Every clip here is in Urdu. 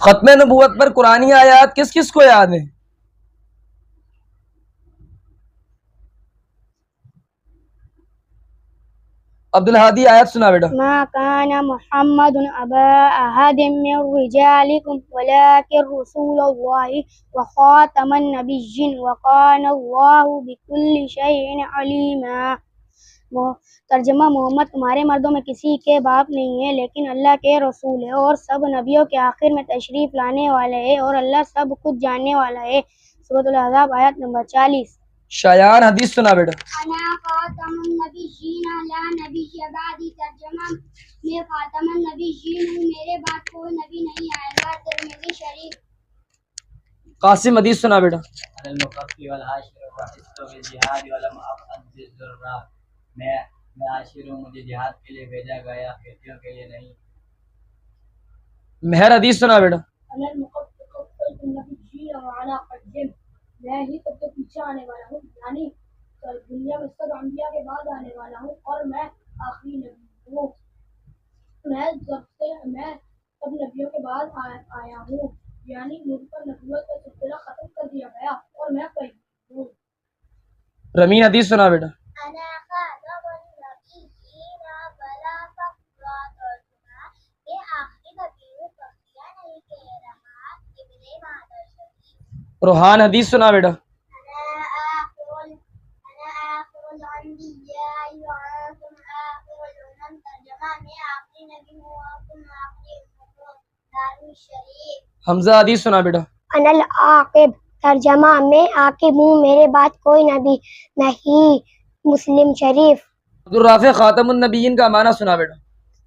ختم نبوت پر قرآنی آیات کس کس کو یاد ہیں؟ عبدالہادی آیت سنا بیٹا۔ ما كان محمد أبا أحد من رجالكم ولكن رسول الله وخاتم النبيين وكان الله بكل شيء عليما۔ ترجمہ: محمد تمہارے مردوں میں کسی کے باپ نہیں ہے لیکن اللہ کے رسول ہے اور سب نبیوں کے آخر میں تشریف لانے والے ہے اور اللہ سب کچھ جاننے والا ہے۔ سورۃ الاحزاب آیت نمبر 40۔ شایان حدیث سنا بیٹا۔ انا خاتم النبیین لا نبی بعدی۔ ترجمہ: میں خاتم النبیین ہوں، میرے بعد کوئی نبی نہیں آئے گا۔ ترمذی شریف۔ قاسم حدیث سنا بیٹا۔ المقفی والعاشر وحسب الجہاد ولم افعل بالذرہ۔ میں عاشر ہوں، مجھے جہاد کے لیے بھیجا گیا، کھیتیوں کے لیے نہیں۔ مہر حدیث سنا بیٹا۔ انا المقفی قبلت النبیین وعلا قدم۔ میں ہی سب سے پیچھے آنے والا ہوں، یعنی دنیا میں سب انبیاء کے بعد آنے والا ہوں اور میں آخری نبی ہوں۔ میں سب نبیوں کے بعد آیا ہوں، یعنی مجھ پر نبوت کا سلسلہ ختم کر دیا گیا اور میں قیوم ہوں۔ رمین حدیث سنا بیٹا۔ انا خاتم النبیین بلا فخر۔ ترجمہ: میں آخری نبی ہوں، فخریہ نہیں کہہ رہا۔ ابن ماجہ شریف۔ روحان حدیث سنا بیٹا۔ انا آخر الانبیاء وانتم آخر الامم۔ ترجمہ: میں آخری نبی ہوں اور تم آخری امت ہو۔ دارمی شریف۔ حمزہ حدیث سنا بیٹا۔ انا العاقب۔ ترجمہ: میں عاقب ہوں، میرے بعد کوئی نبی نہیں۔ مسلم شریف۔ عبدالرافع خاتم النبیین کا معنی سنا بیٹا۔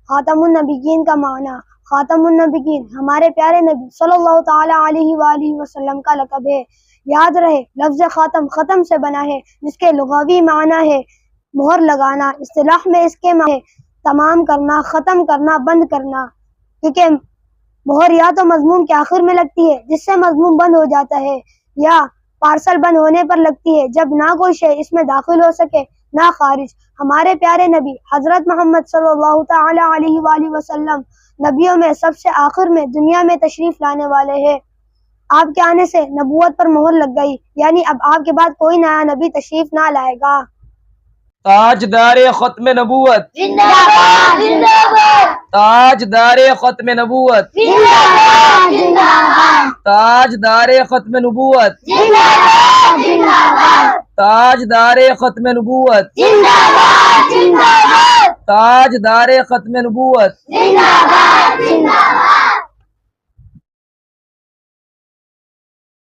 خاتم النبیین کا معنی: خاتم النبیین ہمارے پیارے نبی صلی اللہ تعالی علیہ وآلہ وسلم کا لقب ہے۔ یاد رہے لفظ خاتم ختم سے بنا ہے جس کے لغوی معنی ہے مہر لگانا۔ اصطلاح میں اس کے معنی تمام کرنا، ختم کرنا، بند کرنا، کیونکہ مہر یا تو مضمون کے آخر میں لگتی ہے جس سے مضمون بند ہو جاتا ہے یا پارسل بند ہونے پر لگتی ہے جب نہ کوئی شے اس میں داخل ہو سکے نہ خارج۔ ہمارے پیارے نبی حضرت محمد صلی اللہ تعالی علیہ وآلہ وسلم نبیوں میں سب سے آخر میں دنیا میں تشریف لانے والے ہیں۔ آپ کے آنے سے نبوت پر مہر لگ گئی، یعنی اب آپ کے بعد کوئی نیا نبی تشریف نہ لائے گا۔ تاجدار ختم نبوت زندہ باد، زندہ باد، تاجدار ختم نبوت، زندہ باد، زندہ باد، تاجدار ختم نبوت، زندہ باد، زندہ باد، تاجدار ختم نبوت، زندہ باد، زندہ باد، تاجدار ختم نبوت۔ زندہ باد، زندہ باد۔